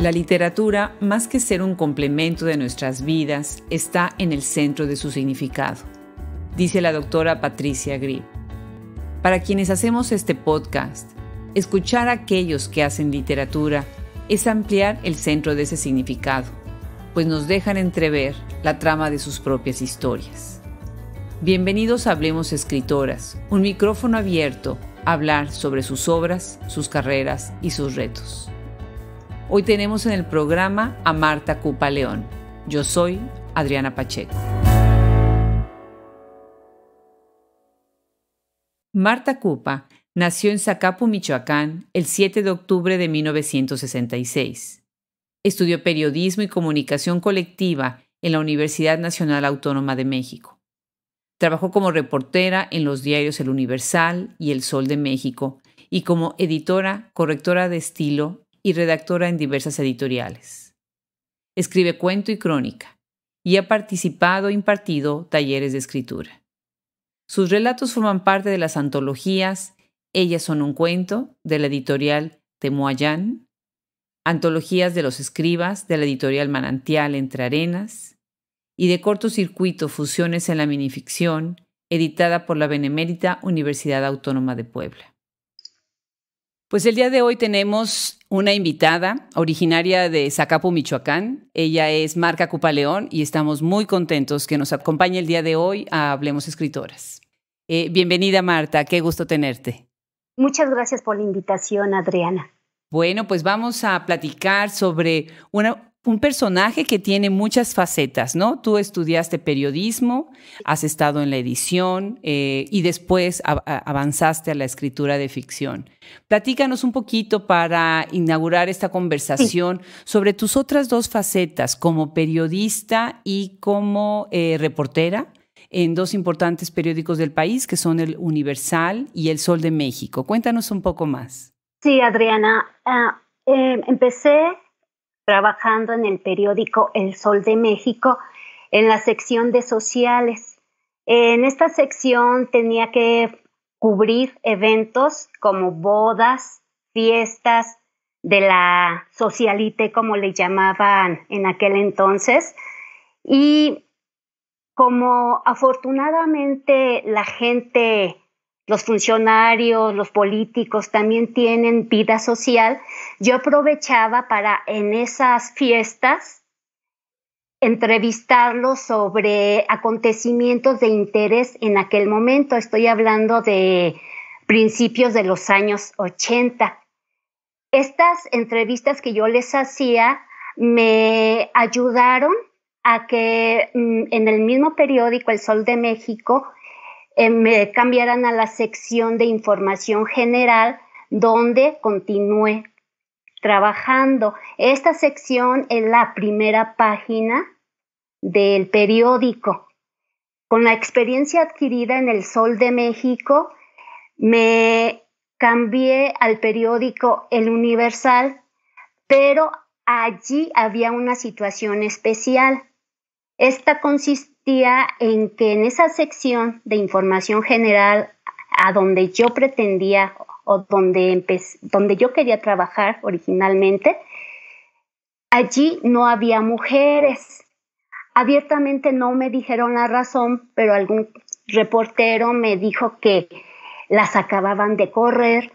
La literatura, más que ser un complemento de nuestras vidas, está en el centro de su significado, dice la doctora Patricia Grip. Para quienes hacemos este podcast, escuchar a aquellos que hacen literatura es ampliar el centro de ese significado, pues nos dejan entrever la trama de sus propias historias. Bienvenidos a Hablemos Escritoras, un micrófono abierto a hablar sobre sus obras, sus carreras y sus retos. Hoy tenemos en el programa a Marta Cupa León. Yo soy Adriana Pacheco. Marta Cupa nació en Zacapu, Michoacán, el 7 de octubre de 1966. Estudió periodismo y comunicación colectiva en la Universidad Nacional Autónoma de México. Trabajó como reportera en los diarios El Universal y El Sol de México y como editora, correctora de estilo y redactora en diversas editoriales. Escribe cuento y crónica y ha participado e impartido talleres de escritura. Sus relatos forman parte de las antologías Ellas son un cuento, de la editorial Temoayán, Antologías de los Escribas, de la editorial Manantial Entre Arenas, y de Cortocircuito Fusiones en la Minificción, editada por la Benemérita Universidad Autónoma de Puebla. Pues el día de hoy tenemos una invitada originaria de Zacapu, Michoacán. Ella es Marta Cupa León y estamos muy contentos que nos acompañe el día de hoy a Hablemos Escritoras. Bienvenida, Marta, qué gusto tenerte. Muchas gracias por la invitación, Adriana. Bueno, pues vamos a platicar sobre un personaje que tiene muchas facetas, ¿no? Tú estudiaste periodismo, has estado en la edición y después avanzaste a la escritura de ficción. Platícanos un poquito para inaugurar esta conversación sobre tus otras dos facetas, como periodista y como reportera en dos importantes periódicos del país, que son El Universal y El Sol de México. Cuéntanos un poco más. Sí, Adriana, empecé trabajando en el periódico El Sol de México, en la sección de sociales. En esta sección tenía que cubrir eventos como bodas, fiestas de la socialité, como le llamaban en aquel entonces. Y como afortunadamente la gente, los funcionarios, los políticos también tienen vida social, yo aprovechaba para en esas fiestas entrevistarlos sobre acontecimientos de interés en aquel momento. Estoy hablando de principios de los años 80. Estas entrevistas que yo les hacía me ayudaron a que en el mismo periódico El Sol de México me cambiaran a la sección de información general, donde continué trabajando. Esta sección es la primera página del periódico. Con la experiencia adquirida en El Sol de México, me cambié al periódico El Universal, pero allí había una situación especial. Esta consistía en que en esa sección de información general a donde yo pretendía o donde yo quería trabajar originalmente, allí no había mujeres. Abiertamente no me dijeron la razón, pero algún reportero me dijo que las acababan de correr,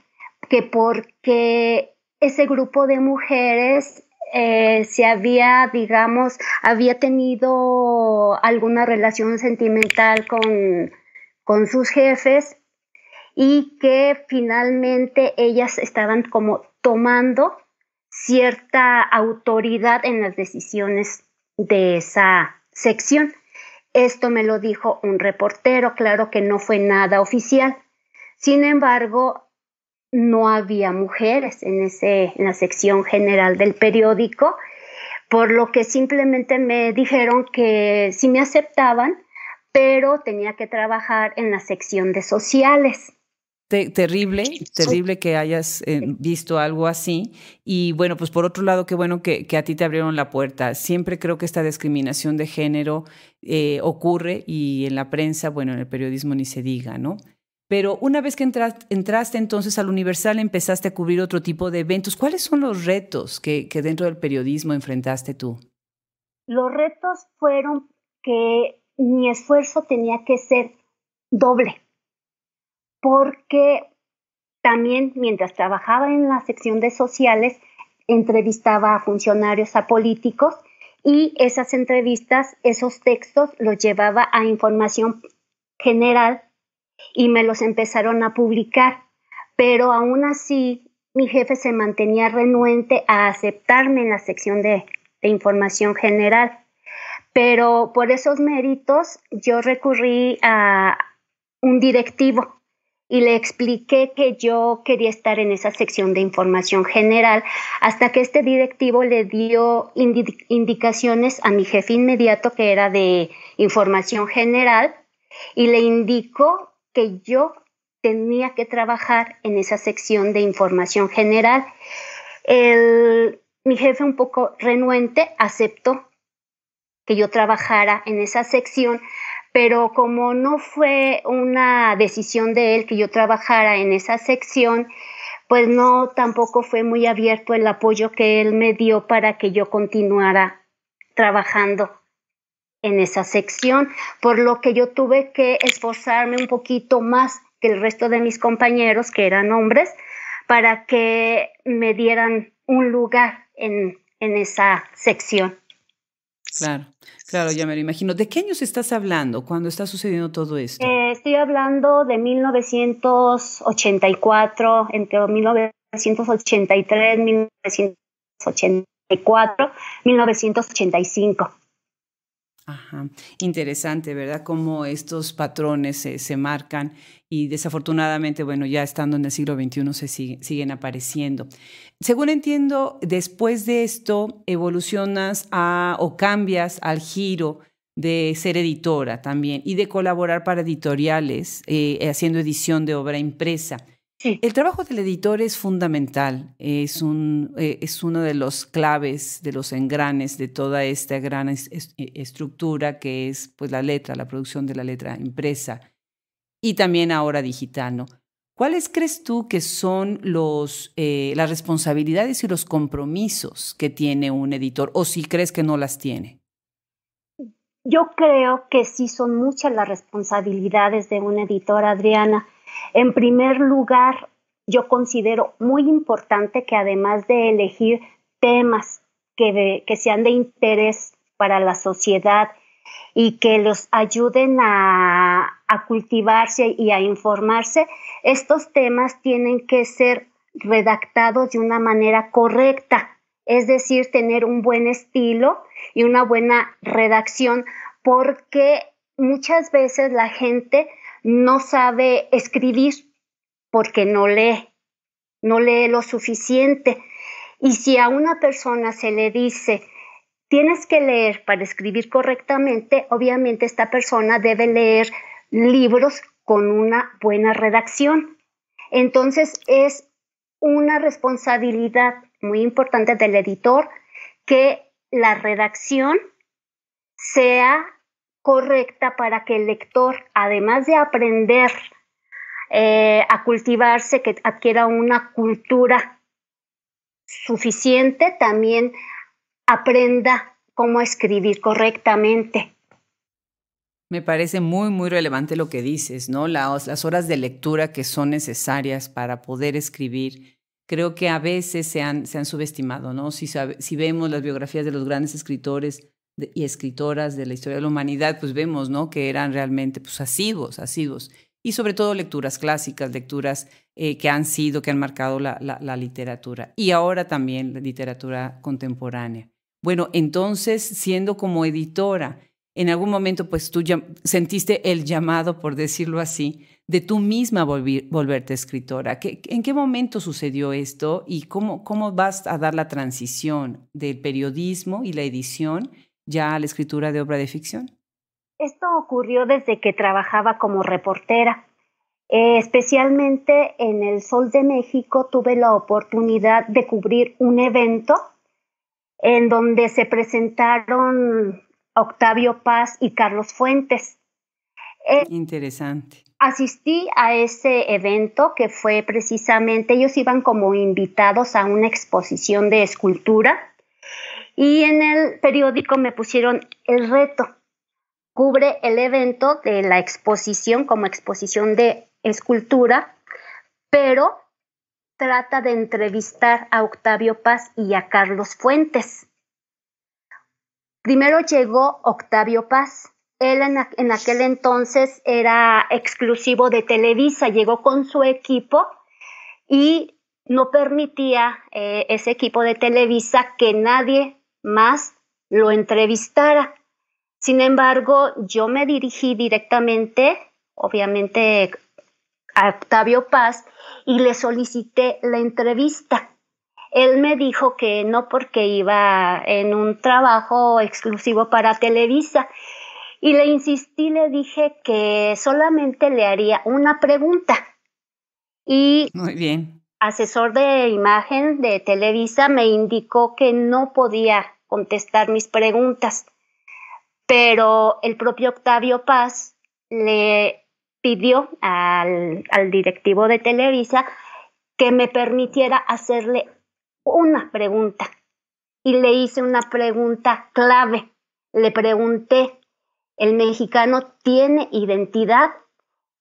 que porque ese grupo de mujeres había tenido alguna relación sentimental con sus jefes y que finalmente ellas estaban como tomando cierta autoridad en las decisiones de esa sección. Esto me lo dijo un reportero, claro que no fue nada oficial. Sin embargo, no había mujeres en la sección general del periódico, por lo que simplemente me dijeron que sí me aceptaban, pero tenía que trabajar en la sección de sociales. Terrible que hayas visto algo así. Y bueno, pues por otro lado, qué bueno que a ti te abrieron la puerta. Siempre creo que esta discriminación de género ocurre y en la prensa, bueno, en el periodismo ni se diga, ¿no? Pero una vez que entraste entonces al Universal, empezaste a cubrir otro tipo de eventos. ¿Cuáles son los retos que dentro del periodismo enfrentaste tú? Los retos fueron que mi esfuerzo tenía que ser doble, porque también mientras trabajaba en la sección de sociales, entrevistaba a funcionarios, a políticos, y esas entrevistas, esos textos los llevaba a información general y me los empezaron a publicar. Pero aún así, mi jefe se mantenía renuente a aceptarme en la sección de información general. Pero por esos méritos yo recurrí a un directivo y le expliqué que yo quería estar en esa sección de información general, hasta que este directivo le dio indicaciones a mi jefe inmediato, que era de información general, y le indicó que yo tenía que trabajar en esa sección de información general. Mi jefe, un poco renuente, aceptó que yo trabajara en esa sección, pero como no fue una decisión de él que yo trabajara en esa sección, pues no, tampoco fue muy abierto el apoyo que él me dio para que yo continuara trabajando en esa sección, por lo que yo tuve que esforzarme un poquito más que el resto de mis compañeros, que eran hombres, para que me dieran un lugar en esa sección. Claro, claro, ya me lo imagino. ¿De qué años estás hablando cuando está sucediendo todo esto? Estoy hablando de 1984, entre 1983, 1984, 1985. Ajá, interesante, ¿verdad? Cómo estos patrones se marcan y desafortunadamente, bueno, ya estando en el siglo XXI siguen apareciendo. Según entiendo, después de esto evolucionas o cambias al giro de ser editora también y de colaborar para editoriales, haciendo edición de obra impresa. Sí. El trabajo del editor es fundamental, es uno de los claves, de los engranes de toda esta gran estructura que es pues, la letra, la producción de la letra impresa y también ahora digital, ¿no? ¿Cuáles crees tú que son las responsabilidades y los compromisos que tiene un editor o si crees que no las tiene? Yo creo que sí son muchas las responsabilidades de un editor, Adriana. En primer lugar, yo considero muy importante que además de elegir temas que sean de interés para la sociedad y que los ayuden a cultivarse y a informarse, estos temas tienen que ser redactados de una manera correcta, es decir, tener un buen estilo y una buena redacción, porque muchas veces la gente no sabe escribir porque no lee lo suficiente. Y si a una persona se le dice, tienes que leer para escribir correctamente, obviamente esta persona debe leer libros con una buena redacción. Entonces es una responsabilidad muy importante del editor que la redacción sea correcta para que el lector, además de aprender a cultivarse, que adquiera una cultura suficiente, también aprenda cómo escribir correctamente. Me parece muy, muy relevante lo que dices, ¿no? Las horas de lectura que son necesarias para poder escribir, creo que a veces se han subestimado, ¿no? Si vemos las biografías de los grandes escritores y escritoras de la historia de la humanidad, pues vemos, ¿no? Que eran realmente pues, asiduos. Y sobre todo lecturas clásicas, lecturas que han marcado la literatura. Y ahora también la literatura contemporánea. Bueno, entonces, siendo como editora, en algún momento, pues tú sentiste el llamado, por decirlo así, de tú misma volverte escritora. ¿En qué momento sucedió esto y cómo vas a dar la transición del periodismo y la edición ya a la escritura de obra de ficción? Esto ocurrió desde que trabajaba como reportera. Especialmente en el Sol de México tuve la oportunidad de cubrir un evento en donde se presentaron Octavio Paz y Carlos Fuentes. Interesante. asistí a ese evento que fue precisamente, ellos iban como invitados a una exposición de escultura y en el periódico me pusieron el reto. Cubre el evento de la exposición como exposición de escultura, pero trata de entrevistar a Octavio Paz y a Carlos Fuentes. Primero llegó Octavio Paz. Él en aquel entonces era exclusivo de Televisa, llegó con su equipo y no permitía ese equipo de Televisa que nadie más lo entrevistara. Sin embargo, yo me dirigí directamente, obviamente, a Octavio Paz y le solicité la entrevista. Él me dijo que no porque iba en un trabajo exclusivo para Televisa y le insistí, le dije que solamente le haría una pregunta. Y muy bien. Asesor de imagen de Televisa me indicó que no podía contestar mis preguntas, pero el propio Octavio Paz le pidió al directivo de Televisa que me permitiera hacerle una pregunta. Y le hice una pregunta clave. Le pregunté, ¿el mexicano tiene identidad?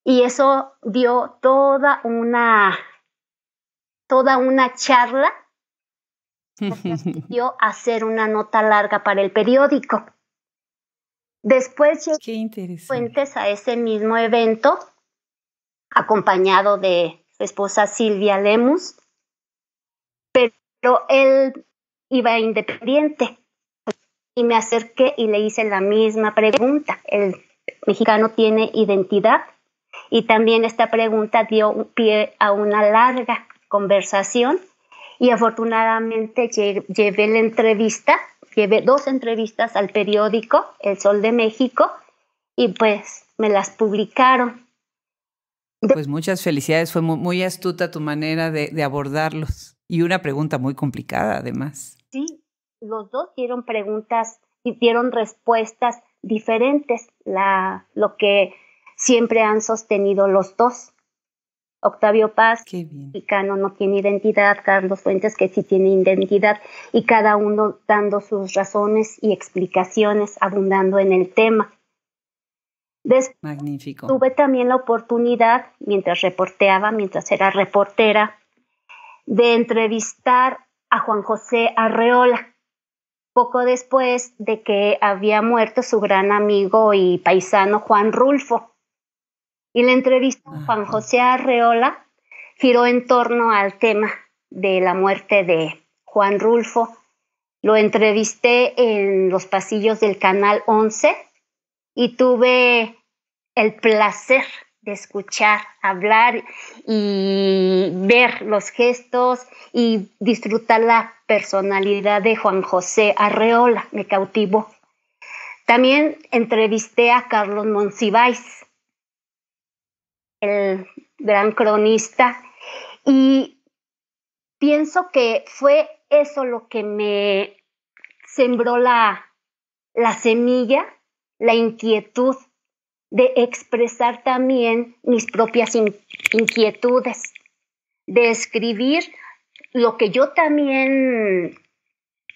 Y eso dio toda una charla. Me permitió hacer una nota larga para el periódico. Después llegó Fuentes a ese mismo evento, acompañado de su esposa Silvia Lemus, pero él iba independiente. Y me acerqué y le hice la misma pregunta. ¿El mexicano tiene identidad? Y también esta pregunta dio pie a una larga conversación y afortunadamente llevé 2 entrevistas al periódico El Sol de México y pues me las publicaron. Pues muchas felicidades, fue muy astuta tu manera de abordarlos y una pregunta muy complicada además. Sí, los dos dieron preguntas y dieron respuestas diferentes, lo que siempre han sostenido los dos. Octavio Paz, mexicano, no tiene identidad, Carlos Fuentes, que sí tiene identidad, y cada uno dando sus razones y explicaciones, abundando en el tema. Magnífico. Tuve también la oportunidad, mientras era reportera, de entrevistar a Juan José Arreola, poco después de que había muerto su gran amigo y paisano Juan Rulfo. Y la entrevista a Juan José Arreola giró en torno al tema de la muerte de Juan Rulfo. Lo entrevisté en los pasillos del Canal 11 y tuve el placer de escuchar, hablar y ver los gestos y disfrutar la personalidad de Juan José Arreola. Me cautivó. También entrevisté a Carlos Monsiváis, el gran cronista, y pienso que fue eso lo que me sembró la semilla, la inquietud de expresar también mis propias inquietudes, de escribir lo que yo también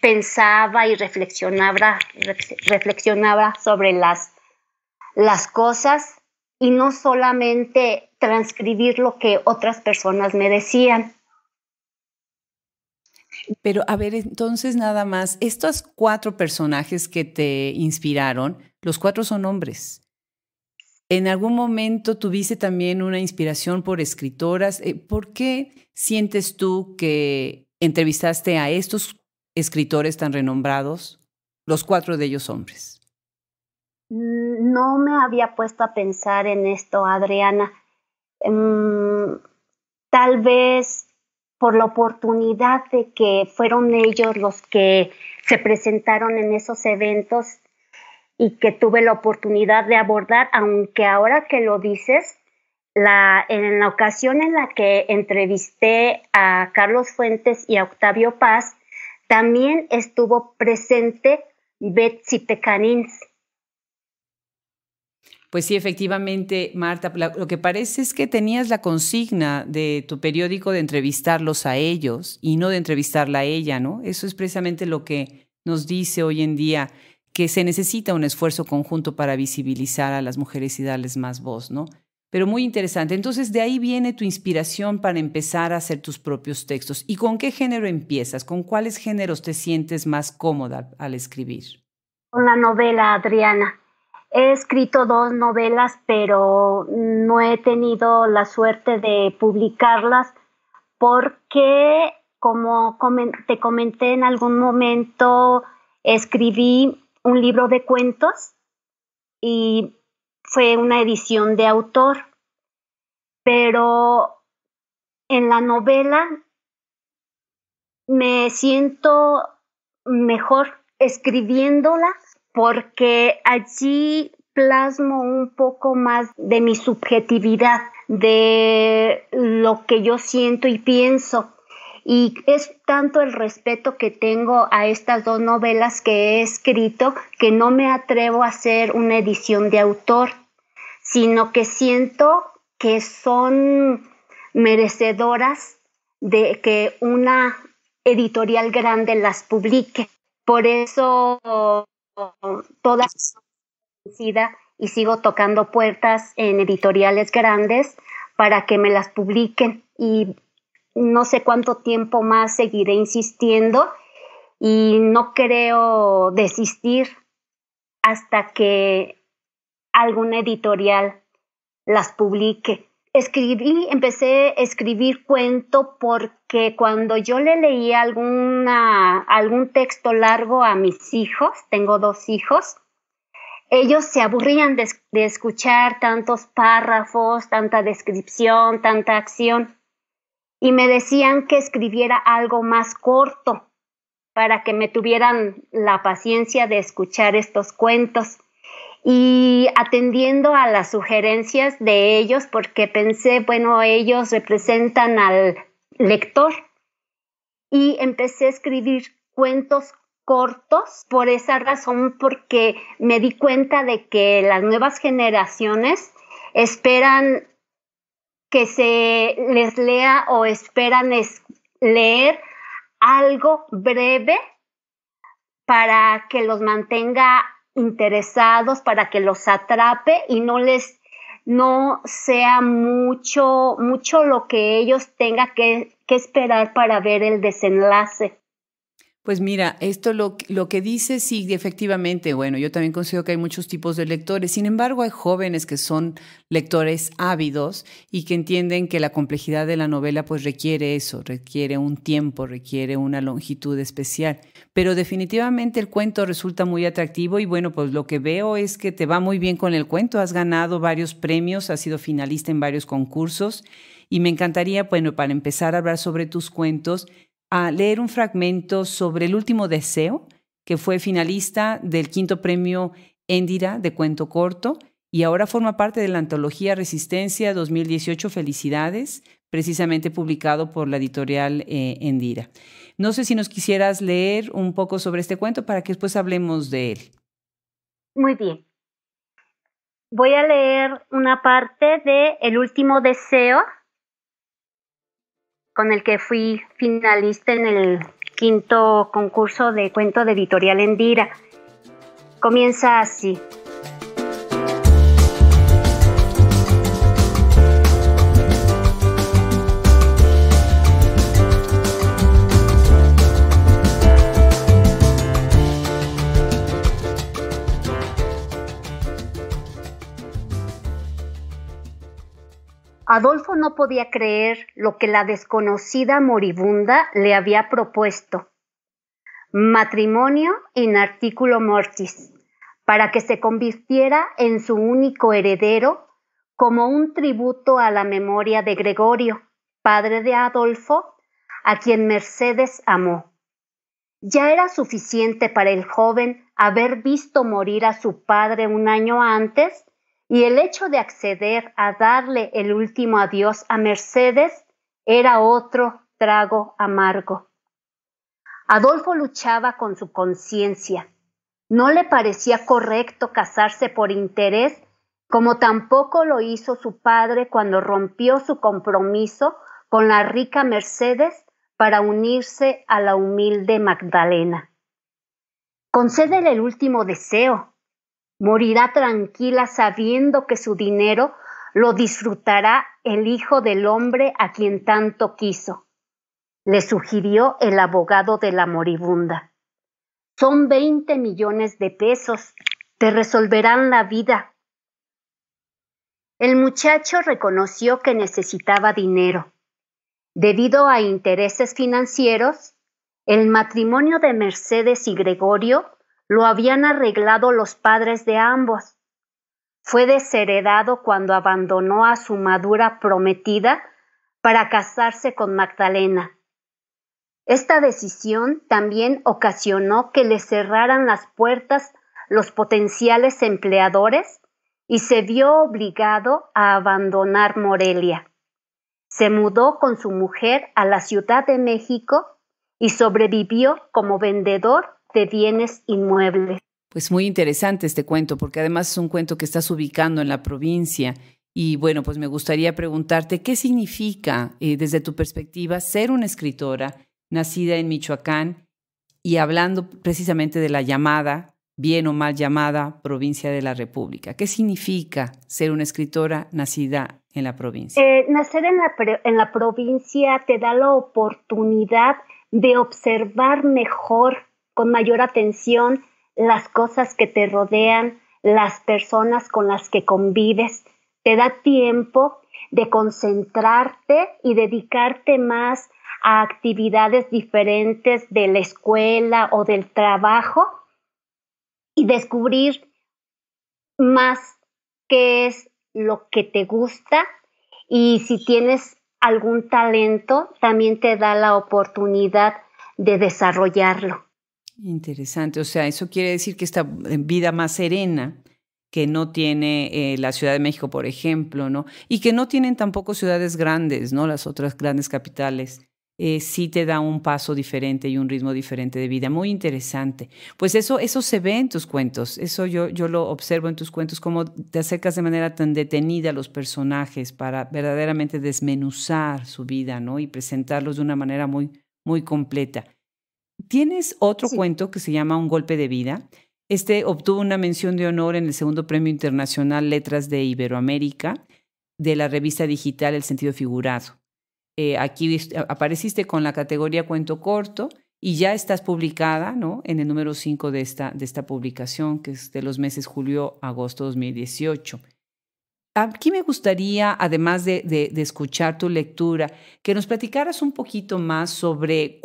pensaba y reflexionaba sobre las cosas y no solamente transcribir lo que otras personas me decían. Pero a ver, entonces nada más, estos 4 personajes que te inspiraron, los 4 son hombres. ¿En algún momento tuviste también una inspiración por escritoras? ¿Por qué sientes tú que entrevistaste a estos escritores tan renombrados, los 4 de ellos hombres? No me había puesto a pensar en esto, Adriana. Tal vez por la oportunidad de que fueron ellos los que se presentaron en esos eventos y que tuve la oportunidad de abordar, aunque ahora que lo dices, en la ocasión en la que entrevisté a Carlos Fuentes y a Octavio Paz, también estuvo presente Betsy Pecanins. Pues sí, efectivamente, Marta, lo que parece es que tenías la consigna de tu periódico de entrevistarlos a ellos y no de entrevistarla a ella, ¿no? Eso es precisamente lo que nos dice hoy en día, que se necesita un esfuerzo conjunto para visibilizar a las mujeres y darles más voz, ¿no? Pero muy interesante. Entonces, de ahí viene tu inspiración para empezar a hacer tus propios textos. ¿Y con qué género empiezas? ¿Con cuáles géneros te sientes más cómoda al escribir? Con la novela, Adriana. He escrito 2 novelas, pero no he tenido la suerte de publicarlas porque, como te comenté en algún momento, escribí un libro de cuentos y fue una edición de autor, pero en la novela me siento mejor escribiéndola porque allí plasmo un poco más de mi subjetividad, de lo que yo siento y pienso. Y es tanto el respeto que tengo a estas 2 novelas que he escrito que no me atrevo a hacer una edición de autor, sino que siento que son merecedoras de que una editorial grande las publique. Por eso todas y sigo tocando puertas en editoriales grandes para que me las publiquen, y no sé cuánto tiempo más seguiré insistiendo y no creo desistir hasta que alguna editorial las publique. Empecé a escribir cuento porque cuando yo le leía algún texto largo a mis hijos, tengo 2 hijos, ellos se aburrían de escuchar tantos párrafos, tanta descripción, tanta acción, y me decían que escribiera algo más corto para que me tuvieran la paciencia de escuchar estos cuentos. Y atendiendo a las sugerencias de ellos, porque pensé, bueno, ellos representan al lector, y empecé a escribir cuentos cortos por esa razón, porque me di cuenta de que las nuevas generaciones esperan que se les lea o esperan leer algo breve para que los mantenga interesados, para que los atrape y no sea mucho lo que ellos tengan que esperar para ver el desenlace. Pues mira, esto lo que dice, sí, efectivamente, bueno, yo también considero que hay muchos tipos de lectores. Sin embargo, hay jóvenes que son lectores ávidos y que entienden que la complejidad de la novela pues requiere eso, requiere un tiempo, requiere una longitud especial. Pero definitivamente el cuento resulta muy atractivo y bueno, pues lo que veo es que te va muy bien con el cuento. Has ganado varios premios, has sido finalista en varios concursos y me encantaría, bueno, para empezar a hablar sobre tus cuentos, a leer un fragmento sobre El último deseo, que fue finalista del 5º premio Endira de cuento corto y ahora forma parte de la antología Resistencia 2018. Felicidades, precisamente publicado por la editorial Endira. No sé si nos quisieras leer un poco sobre este cuento para que después hablemos de él. Muy bien. Voy a leer una parte de El último deseo, con el que fui finalista en el 5º concurso de cuento de editorial Endira. Comienza así. Adolfo no podía creer lo que la desconocida moribunda le había propuesto: matrimonio in articulo mortis, para que se convirtiera en su único heredero, como un tributo a la memoria de Gregorio, padre de Adolfo, a quien Mercedes amó. Ya era suficiente para el joven haber visto morir a su padre un año antes, y el hecho de acceder a darle el último adiós a Mercedes era otro trago amargo. Adolfo luchaba con su conciencia. No le parecía correcto casarse por interés como tampoco lo hizo su padre cuando rompió su compromiso con la rica Mercedes para unirse a la humilde Magdalena. Concédele el último deseo. Morirá tranquila sabiendo que su dinero lo disfrutará el Hijo del Hombre a quien tanto quiso, le sugirió el abogado de la moribunda. Son 20 millones de pesos, te resolverán la vida. El muchacho reconoció que necesitaba dinero. Debido a intereses financieros, el matrimonio de Mercedes y Gregorio lo habían arreglado los padres de ambos. Fue desheredado cuando abandonó a su madura prometida para casarse con Magdalena. Esta decisión también ocasionó que le cerraran las puertas los potenciales empleadores y se vio obligado a abandonar Morelia. Se mudó con su mujer a la Ciudad de México y sobrevivió como vendedor de bienes inmuebles. Pues muy interesante este cuento, porque además es un cuento que estás ubicando en la provincia. Y bueno, pues me gustaría preguntarte, ¿qué significa desde tu perspectiva ser una escritora nacida en Michoacán y hablando precisamente de la llamada, bien o mal llamada, provincia de la República? ¿Qué significa ser una escritora nacida en la provincia? Nacer en la provincia te da la oportunidad de observar mejor, con mayor atención, las cosas que te rodean, las personas con las que convives. Te da tiempo de concentrarte y dedicarte más a actividades diferentes de la escuela o del trabajo y descubrir más qué es lo que te gusta, y si tienes algún talento, también te da la oportunidad de desarrollarlo. Interesante, o sea, eso quiere decir que esta vida más serena que no tiene la Ciudad de México, por ejemplo, ¿no? Y que no tienen tampoco ciudades grandes, ¿no? Las otras grandes capitales, sí te da un paso diferente y un ritmo diferente de vida. Muy interesante. Pues eso se ve en tus cuentos, eso yo lo observo en tus cuentos, cómo te acercas de manera tan detenida a los personajes para verdaderamente desmenuzar su vida, ¿no? Y presentarlos de una manera muy, muy completa. Tienes otro cuento que se llama Un golpe de vida. Este obtuvo una mención de honor en el segundo Premio Internacional Letras de Iberoamérica de la revista digital El Sentido Figurado. Aquí apareciste con la categoría cuento corto y ya estás publicada, ¿no?, en el número 5 de esta publicación, que es de los meses julio-agosto 2018. Aquí me gustaría, además de escuchar tu lectura, que nos platicaras un poquito más sobre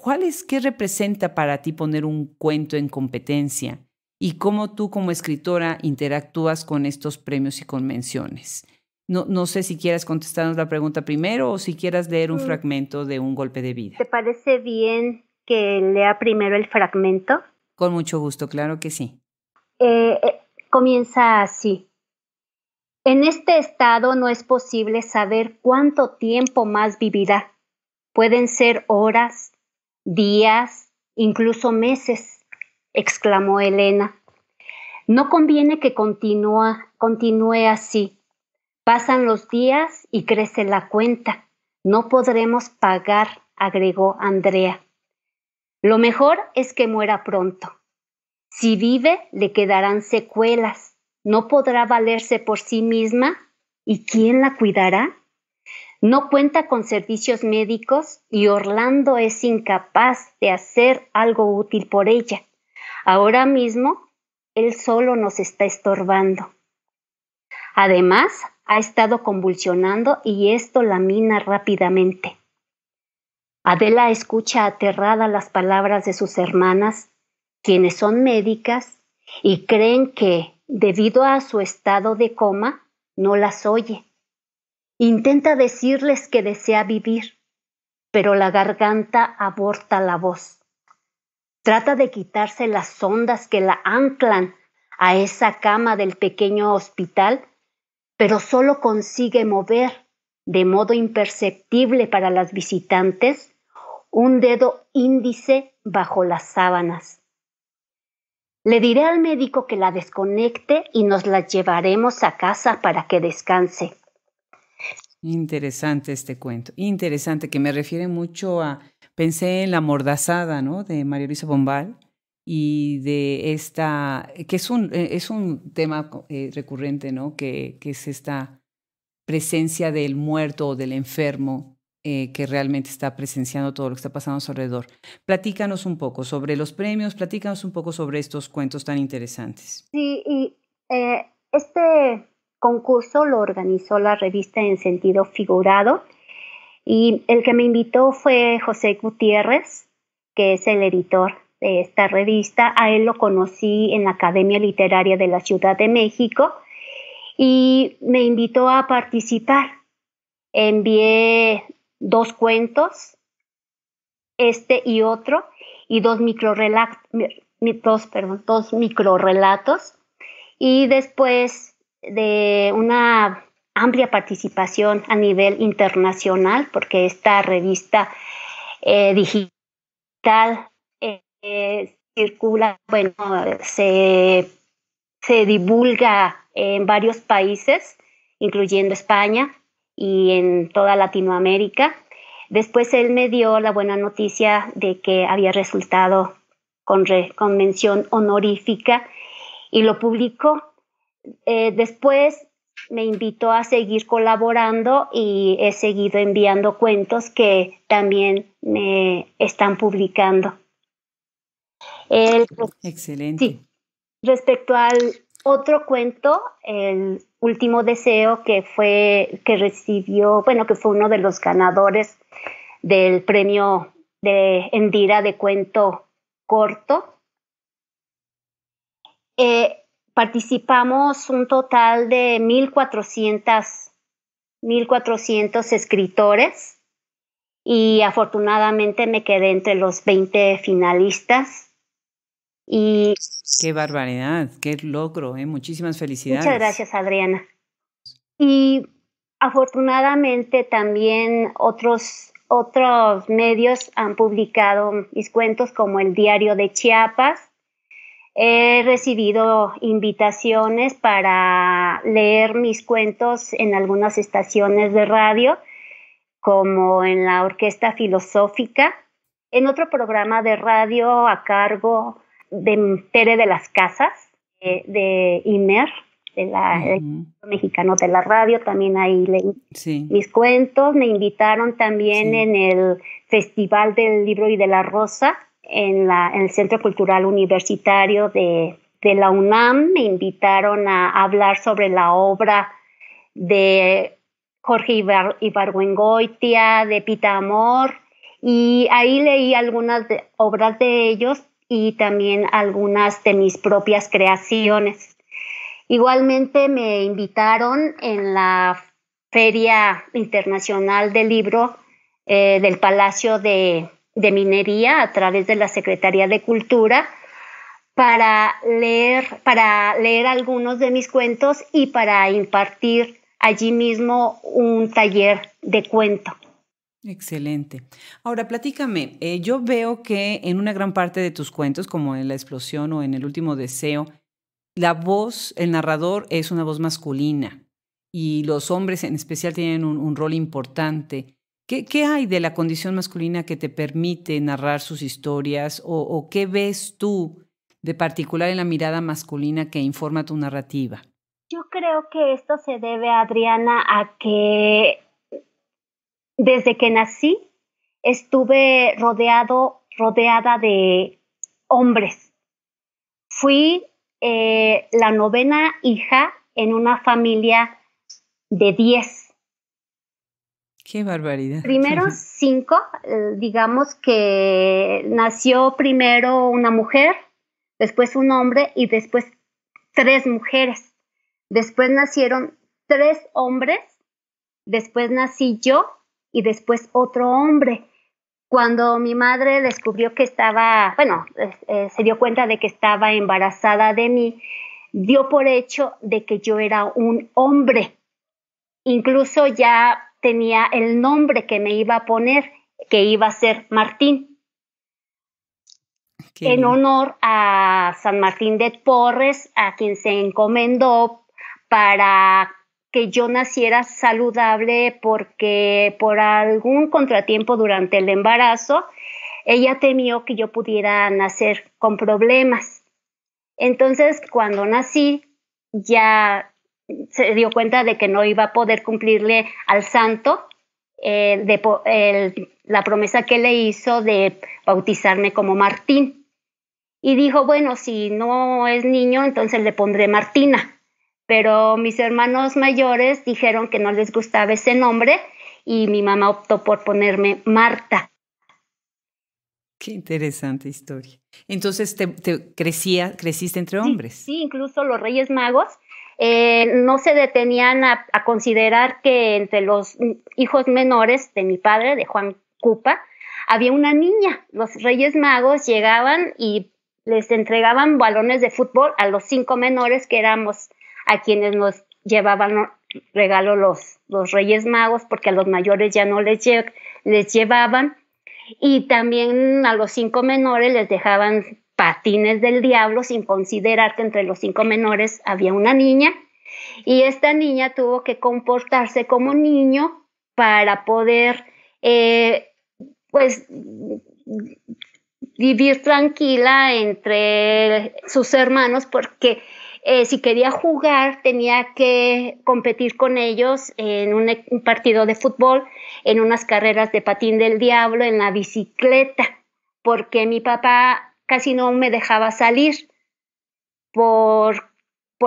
qué representa para ti poner un cuento en competencia y cómo tú como escritora interactúas con estos premios y convenciones. No sé si quieras contestarnos la pregunta primero o si quieras leer un fragmento de Un golpe de vida. ¿Te parece bien que lea primero el fragmento? Con mucho gusto, claro que sí. Comienza así. En este estado no es posible saber cuánto tiempo más vivirá. Pueden ser horas, días, incluso meses, exclamó Elena. No conviene que continúe así. Pasan los días y crece la cuenta. No podremos pagar, agregó Andrea. Lo mejor es que muera pronto. Si vive, le quedarán secuelas. No podrá valerse por sí misma. ¿Y quién la cuidará? No cuenta con servicios médicos y Orlando es incapaz de hacer algo útil por ella. Ahora mismo, él solo nos está estorbando. Además, ha estado convulsionando y esto la mina rápidamente. Adela escucha aterrada las palabras de sus hermanas, quienes son médicas, y creen que, debido a su estado de coma, no las oye. Intenta decirles que desea vivir, pero la garganta aborta la voz. Trata de quitarse las sondas que la anclan a esa cama del pequeño hospital, pero solo consigue mover, de modo imperceptible para las visitantes, un dedo índice bajo las sábanas. Le diré al médico que la desconecte y nos la llevaremos a casa para que descanse. Interesante este cuento, interesante, que me refiere mucho pensé en La Mordazada, ¿no? De María Luisa Bombal, y de esta, que es un tema recurrente, ¿no? Que es esta presencia del muerto o del enfermo que realmente está presenciando todo lo que está pasando a su alrededor. Platícanos un poco sobre los premios, platícanos un poco sobre estos cuentos tan interesantes. Sí, y este concurso lo organizó la revista En Sentido Figurado y el que me invitó fue José Gutiérrez, que es el editor de esta revista. A él lo conocí en la Academia Literaria de la Ciudad de México y me invitó a participar. Envié 2 cuentos, este y otro, y 2 microrelatos. Y después de una amplia participación a nivel internacional, porque esta revista digital circula, bueno, se divulga en varios países, incluyendo España y en toda Latinoamérica. Después él me dio la buena noticia de que había resultado con mención honorífica y lo publicó. Después me invitó a seguir colaborando y he seguido enviando cuentos que también me están publicando. Excelente. Sí, respecto al otro cuento, El último deseo, que recibió, bueno, que fue uno de los ganadores del premio de Endira de cuento corto. Participamos un total de 1,400 escritores y afortunadamente me quedé entre los 20 finalistas. Y qué barbaridad, qué logro, muchísimas felicidades. Muchas gracias, Adriana. Y afortunadamente también otros medios han publicado mis cuentos, como el Diario de Chiapas. He recibido invitaciones para leer mis cuentos en algunas estaciones de radio, como en la Orquesta Filosófica, en otro programa de radio a cargo de Tere de las Casas, de IMER, del Mexicano de la Radio. También ahí leí mis cuentos. Me invitaron también en el Festival del Libro y de la Rosa, en el Centro Cultural Universitario de la UNAM. Me invitaron a hablar sobre la obra de Jorge Ibargüengoitia, de Pita Amor, y ahí leí algunas obras de ellos y también algunas de mis propias creaciones. Igualmente me invitaron en la Feria Internacional del Libro del Palacio de Minería, a través de la Secretaría de Cultura, para leer algunos de mis cuentos y para impartir allí mismo un taller de cuento. Excelente. Ahora, platícame, yo veo que en una gran parte de tus cuentos, como en La Explosión o en El Último Deseo, la voz, el narrador es una voz masculina y los hombres en especial tienen un rol importante. ¿Qué hay de la condición masculina que te permite narrar sus historias o qué ves tú de particular en la mirada masculina que informa tu narrativa? Yo creo que esto se debe, Adriana, a que desde que nací estuve rodeada de hombres. Fui la 9ª hija en una familia de 10. ¡Qué barbaridad! Primeros 5, digamos que nació primero una mujer, después un hombre y después 3 mujeres. Después nacieron 3 hombres, después nací yo y después otro hombre. Cuando mi madre descubrió que se dio cuenta de que estaba embarazada de mí, dio por hecho de que yo era un hombre. Incluso ya tenía el nombre que me iba a poner, que iba a ser Martín. Qué en bien. honor a San Martín de Porres, a quien se encomendó para que yo naciera saludable, porque por algún contratiempo durante el embarazo, ella temió que yo pudiera nacer con problemas. Entonces, cuando nací, ya se dio cuenta de que no iba a poder cumplirle al santo la promesa que le hizo de bautizarme como Martín. Y dijo, bueno, si no es niño, entonces le pondré Martina. Pero mis hermanos mayores dijeron que no les gustaba ese nombre y mi mamá optó por ponerme Marta. Qué interesante historia. Entonces, creciste entre Sí, hombres. sí, incluso los Reyes Magos no se detenían a considerar que entre los hijos menores de mi padre, de Juan Cupa, había una niña. Los Reyes Magos llegaban y les entregaban balones de fútbol a los 5 menores, que éramos a quienes nos llevaban regalo los Reyes Magos, porque a los mayores ya no les llevaban. Y también a los 5 menores les dejaban patines del diablo, sin considerar que entre los 5 menores había una niña, y esta niña tuvo que comportarse como niño para poder pues vivir tranquila entre sus hermanos, porque si quería jugar tenía que competir con ellos en un partido de fútbol, en unas carreras de patín del diablo, en la bicicleta, porque mi papá casi no me dejaba salir por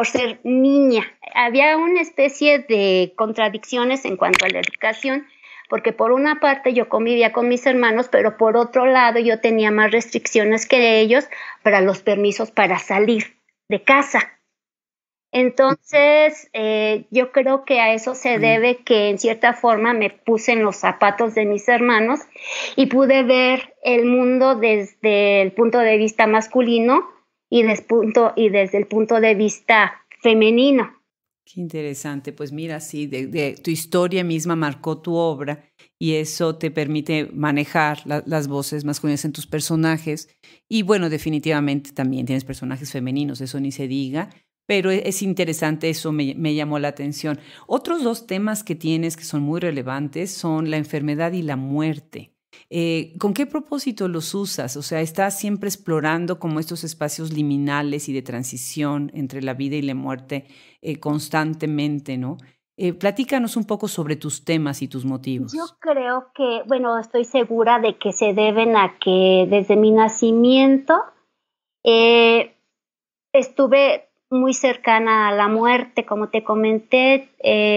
ser niña. Había una especie de contradicciones en cuanto a la educación, porque por una parte yo convivía con mis hermanos, pero por otro lado yo tenía más restricciones que ellos para los permisos para salir de casa. Entonces, yo creo que a eso se debe que en cierta forma me puse en los zapatos de mis hermanos y pude ver el mundo desde el punto de vista masculino y desde el punto de vista femenino. Qué interesante. Pues mira, sí, tu historia misma marcó tu obra y eso te permite manejar las voces masculinas en tus personajes. Y bueno, definitivamente también tienes personajes femeninos, eso ni se diga, pero es interesante, eso me llamó la atención. Otros dos temas que tienes que son muy relevantes son la enfermedad y la muerte. ¿Con qué propósito los usas? O sea, estás siempre explorando como estos espacios liminales y de transición entre la vida y la muerte constantemente, ¿no? Platícanos un poco sobre tus temas y tus Yo motivos. creo que, bueno, estoy segura de que se deben a que desde mi nacimiento eh, estuve muy cercana a la muerte. Como te comenté,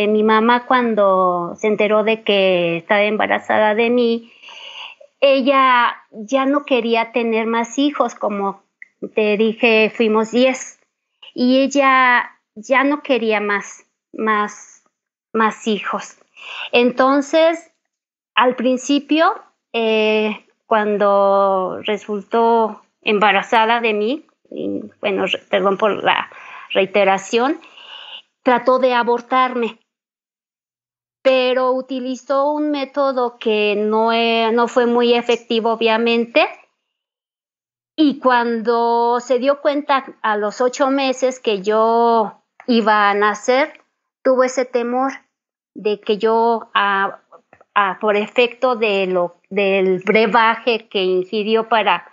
mi mamá, cuando se enteró de que estaba embarazada de mí, ella ya no quería tener más hijos. Como te dije, fuimos 10 y ella ya no quería más hijos. Entonces, al principio, cuando resultó embarazada de mí, y, bueno, perdón por la reiteración, trató de abortarme, pero utilizó un método que no fue muy efectivo, obviamente, y cuando se dio cuenta a los 8 meses que yo iba a nacer, tuvo ese temor de que yo, por efecto del brebaje que ingirió para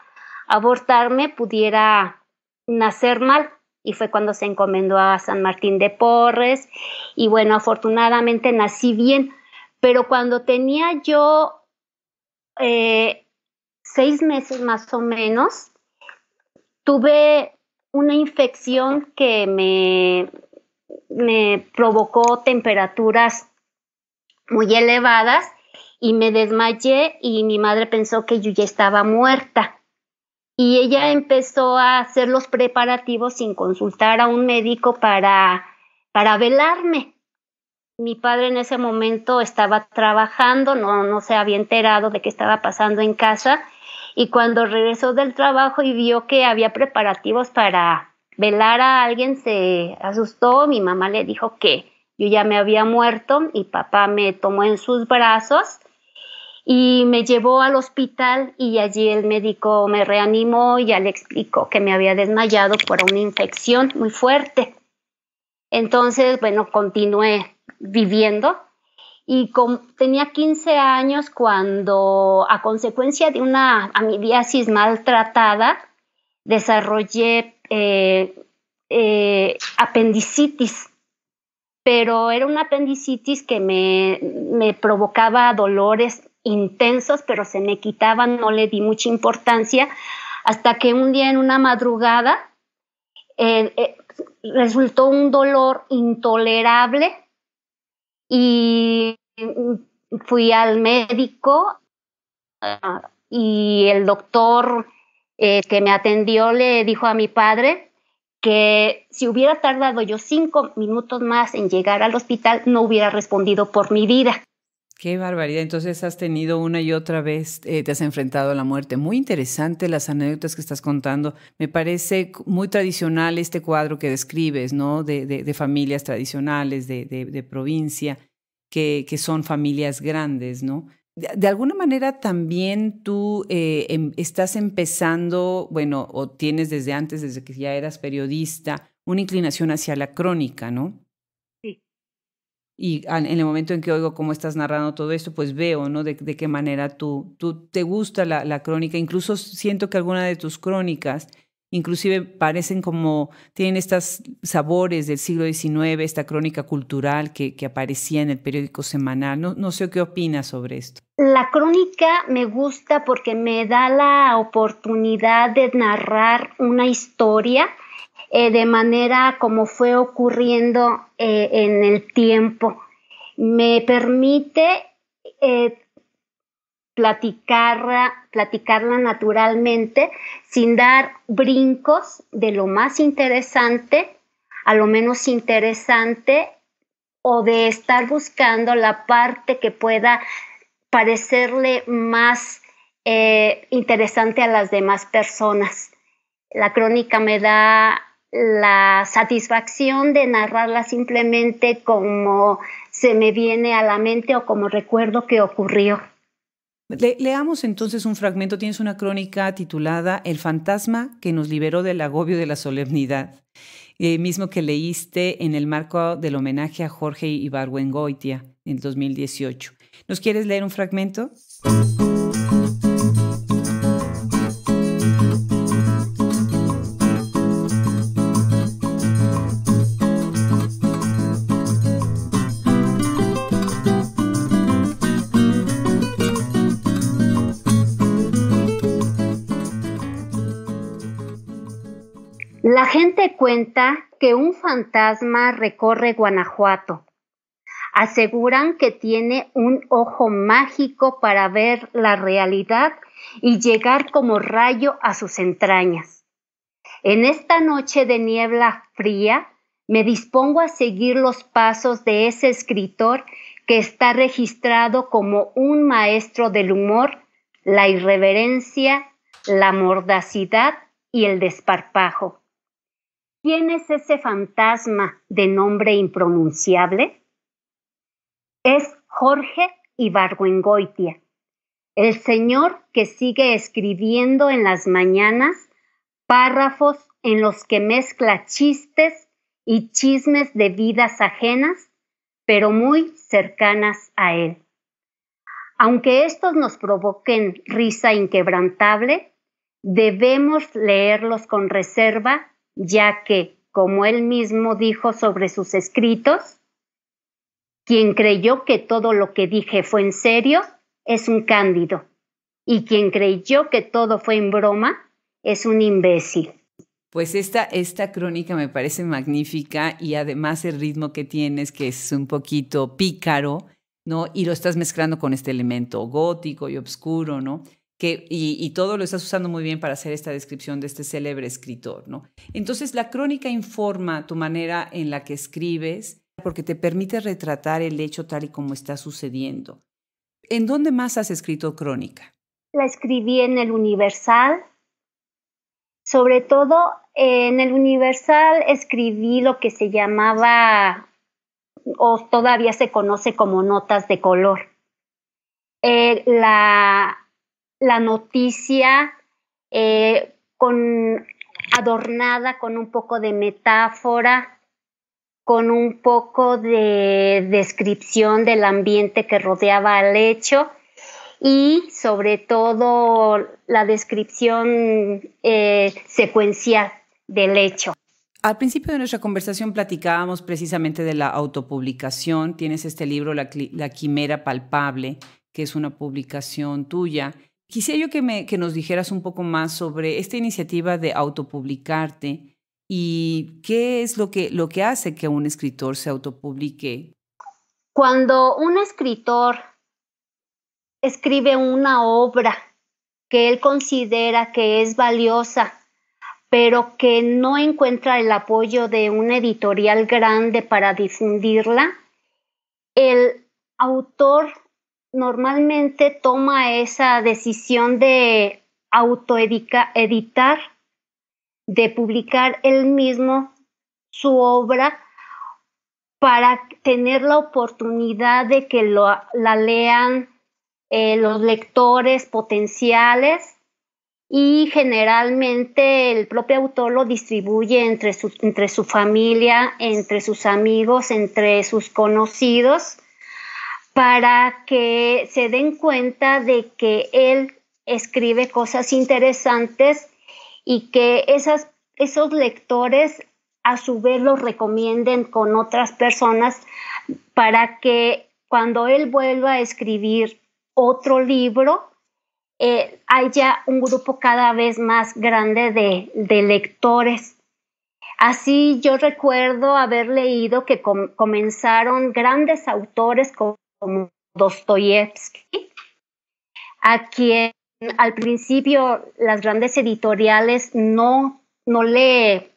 abortarme, pudiera nacer mal. Y fue cuando se encomendó a San Martín de Porres. Y bueno, afortunadamente nací bien. Pero cuando tenía yo 6 meses más o menos, tuve una infección que me provocó temperaturas muy elevadas y me desmayé, y mi madre pensó que yo ya estaba muerta. Y ella empezó a hacer los preparativos sin consultar a un médico para velarme. Mi padre en ese momento estaba trabajando, no se había enterado de qué estaba pasando en casa, y cuando regresó del trabajo y vio que había preparativos para velar a alguien, se asustó. Mi mamá le dijo que yo ya me había muerto, y papá me tomó en sus brazos y me llevó al hospital y allí el médico me reanimó y ya le explicó que me había desmayado por una infección muy fuerte. Entonces, bueno, continué viviendo y tenía 15 años cuando, a consecuencia de una amibiasis maltratada, desarrollé apendicitis, pero era una apendicitis que me provocaba dolores intensos, pero se me quitaban, no le di mucha importancia, hasta que un día en una madrugada resultó un dolor intolerable y fui al médico y el doctor que me atendió le dijo a mi padre que si hubiera tardado yo 5 minutos más en llegar al hospital, no hubiera respondido por mi vida. Qué barbaridad. Entonces has tenido una y otra vez, te has enfrentado a la muerte. Muy interesante las anécdotas que estás contando. Me parece muy tradicional este cuadro que describes, ¿no? De familias tradicionales, de provincia, que son familias grandes, ¿no? De alguna manera también tú estás empezando, bueno, o tienes desde antes, desde que ya eras periodista, una inclinación hacia la crónica, ¿no? Sí. Y en el momento en que oigo cómo estás narrando todo esto, pues veo, ¿no? De qué manera tú te gusta la crónica. Incluso siento que alguna de tus crónicas, inclusive parecen como, tienen estos sabores del siglo XIX, esta crónica cultural que aparecía en el periódico semanal. No sé qué opinas sobre esto. La crónica me gusta porque me da la oportunidad de narrar una historia de manera como fue ocurriendo en el tiempo. Me permite platicarla naturalmente sin dar brincos de lo más interesante a lo menos interesante o de estar buscando la parte que pueda parecerle más interesante a las demás personas. La crónica me da la satisfacción de narrarla simplemente como se me viene a la mente o como recuerdo que ocurrió. Leamos entonces un fragmento. Tienes una crónica titulada El fantasma que nos liberó del agobio de la solemnidad, mismo que leíste en el marco del homenaje a Jorge Ibargüengoitia en 2018. ¿Nos quieres leer un fragmento? La gente cuenta que un fantasma recorre Guanajuato. Aseguran que tiene un ojo mágico para ver la realidad y llegar como rayo a sus entrañas. En esta noche de niebla fría, me dispongo a seguir los pasos de ese escritor que está registrado como un maestro del humor, la irreverencia, la mordacidad y el desparpajo. ¿Quién es ese fantasma de nombre impronunciable? Es Jorge Ibargüengoitia, el señor que sigue escribiendo en las mañanas párrafos en los que mezcla chistes y chismes de vidas ajenas, pero muy cercanas a él. Aunque estos nos provoquen risa inquebrantable, debemos leerlos con reserva, ya que, como él mismo dijo sobre sus escritos, quien creyó que todo lo que dije fue en serio es un cándido, y quien creyó que todo fue en broma es un imbécil. Pues esta crónica me parece magnífica y además el ritmo que tienes, que es un poquito pícaro, ¿no? Y lo estás mezclando con este elemento gótico y oscuro, ¿no? Y todo lo estás usando muy bien para hacer esta descripción de este célebre escritor, ¿no? Entonces, la crónica informa tu manera en la que escribes porque te permite retratar el hecho tal y como está sucediendo. ¿En dónde más has escrito crónica? La escribí en el Universal. Sobre todo, en el Universal escribí lo que se llamaba, o todavía se conoce como notas de color. la noticia adornada con un poco de metáfora, con un poco de descripción del ambiente que rodeaba al hecho y sobre todo la descripción secuencial del hecho. Al principio de nuestra conversación platicábamos precisamente de la autopublicación. Tienes este libro, La Quimera Palpable, que es una publicación tuya. Quisiera yo que nos dijeras un poco más sobre esta iniciativa de autopublicarte y qué es lo que hace que un escritor se autopublique. Cuando un escritor escribe una obra que él considera que es valiosa, pero que no encuentra el apoyo de una editorial grande para difundirla, el autor normalmente toma esa decisión de autoeditar, de publicar él mismo su obra para tener la oportunidad de que la lean los lectores potenciales, y generalmente el propio autor lo distribuye entre su familia, entre sus amigos, entre sus conocidos, para que se den cuenta de que él escribe cosas interesantes y que esos lectores a su vez los recomienden con otras personas para que cuando él vuelva a escribir otro libro, haya un grupo cada vez más grande de lectores. Así yo recuerdo haber leído que comenzaron grandes autores como Dostoyevsky, a quien al principio las grandes editoriales no le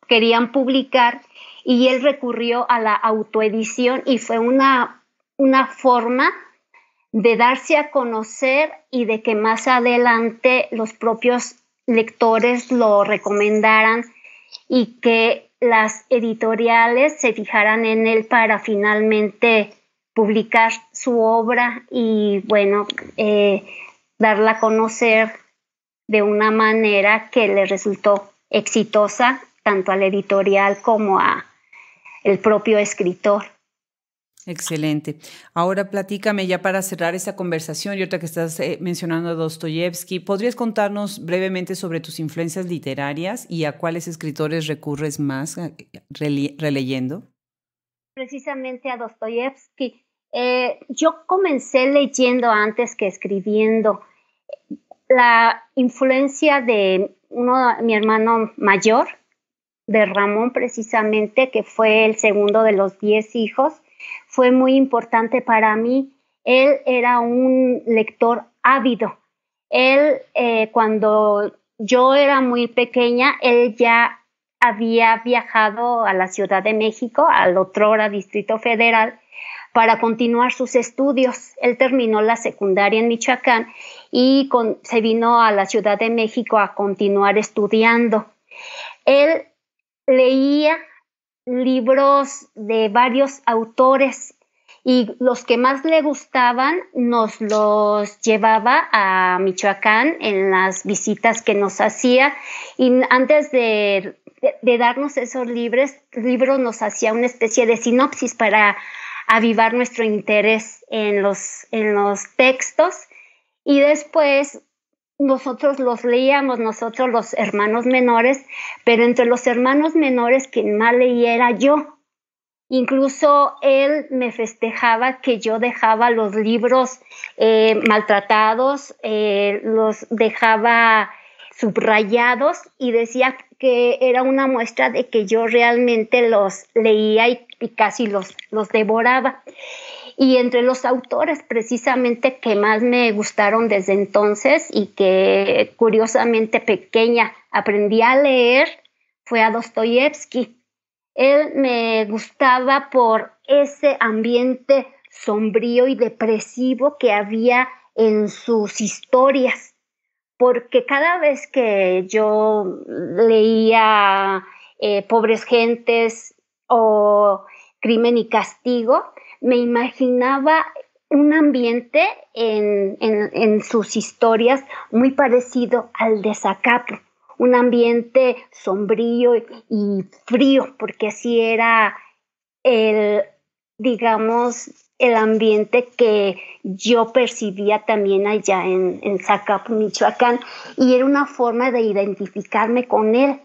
querían publicar, y él recurrió a la autoedición y fue una forma de darse a conocer y de que más adelante los propios lectores lo recomendaran y que las editoriales se fijaran en él para finalmente publicar su obra y, bueno, darla a conocer de una manera que le resultó exitosa tanto a la editorial como a el propio escritor. Excelente. Ahora platícame ya para cerrar esta conversación, y ahorita que estás mencionando a Dostoyevsky, ¿podrías contarnos brevemente sobre tus influencias literarias y a cuáles escritores recurres más releyendo? Precisamente a Dostoyevsky. Yo comencé leyendo antes que escribiendo. La influencia de mi hermano mayor, de Ramón precisamente, que fue el segundo de los 10 hijos, fue muy importante para mí. Él era un lector ávido. Él, cuando yo era muy pequeña, él ya había viajado a la Ciudad de México, al otrora Distrito Federal, para continuar sus estudios. Él terminó la secundaria en Michoacán y se vino a la Ciudad de México a continuar estudiando. Él leía libros de varios autores y los que más le gustaban nos los llevaba a Michoacán en las visitas que nos hacía, y antes de darnos esos libros nos hacía una especie de sinopsis para avivar nuestro interés en los textos, y después nosotros los leíamos, nosotros los hermanos menores, pero entre los hermanos menores quien más leía era yo. Incluso él me festejaba que yo dejaba los libros maltratados, los dejaba subrayados, y decía que era una muestra de que yo realmente los leía y casi los devoraba. Y entre los autores precisamente que más me gustaron desde entonces y que curiosamente pequeña aprendí a leer fue a Dostoyevsky. Él me gustaba por ese ambiente sombrío y depresivo que había en sus historias, porque cada vez que yo leía Pobres Gentes o Crimen y Castigo, me imaginaba un ambiente en sus historias muy parecido al de Zacapu, un ambiente sombrío y frío, porque así era digamos, el ambiente que yo percibía también allá en Zacapu, Michoacán, y era una forma de identificarme con él.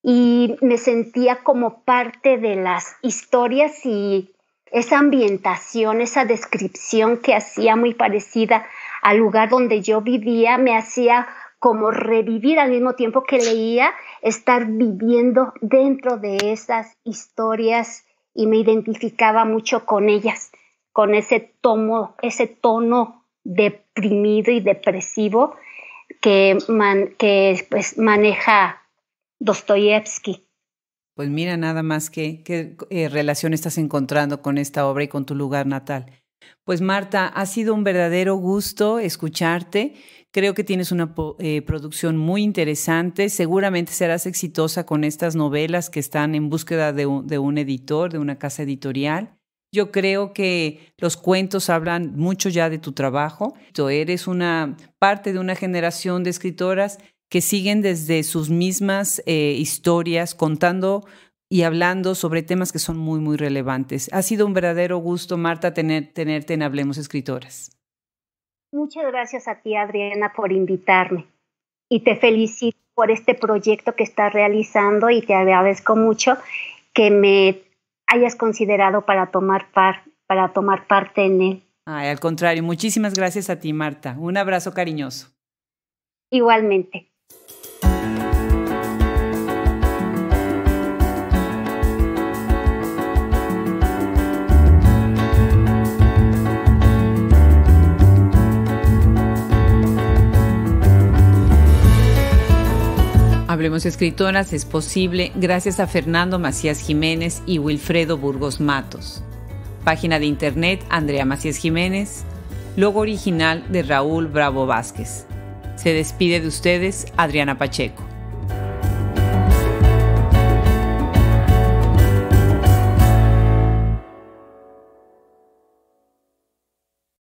Y me sentía como parte de las historias y esa ambientación, esa descripción que hacía muy parecida al lugar donde yo vivía, me hacía como revivir al mismo tiempo que leía, estar viviendo dentro de esas historias y me identificaba mucho con ellas, con ese tono deprimido y depresivo que pues maneja Dostoyevsky. Pues mira nada más qué relación estás encontrando con esta obra y con tu lugar natal. Pues Marta, ha sido un verdadero gusto escucharte. Creo que tienes una producción muy interesante. Seguramente serás exitosa con estas novelas que están en búsqueda de un editor, de una casa editorial. Yo creo que los cuentos hablan mucho ya de tu trabajo. Tú eres una parte de una generación de escritoras que siguen desde sus mismas historias, contando y hablando sobre temas que son muy, muy relevantes. Ha sido un verdadero gusto, Marta, tenerte en Hablemos Escritoras. Muchas gracias a ti, Adriana, por invitarme. Y te felicito por este proyecto que estás realizando y te agradezco mucho que me hayas considerado para tomar parte en él. Ay, al contrario, muchísimas gracias a ti, Marta. Un abrazo cariñoso. Igualmente. Hablemos Escritoras es posible gracias a Fernando Macías Jiménez y Wilfredo Burgos Matos. Página de internet Andrea Macías Jiménez. Logo original de Raúl Bravo Vázquez. Se despide de ustedes Adriana Pacheco.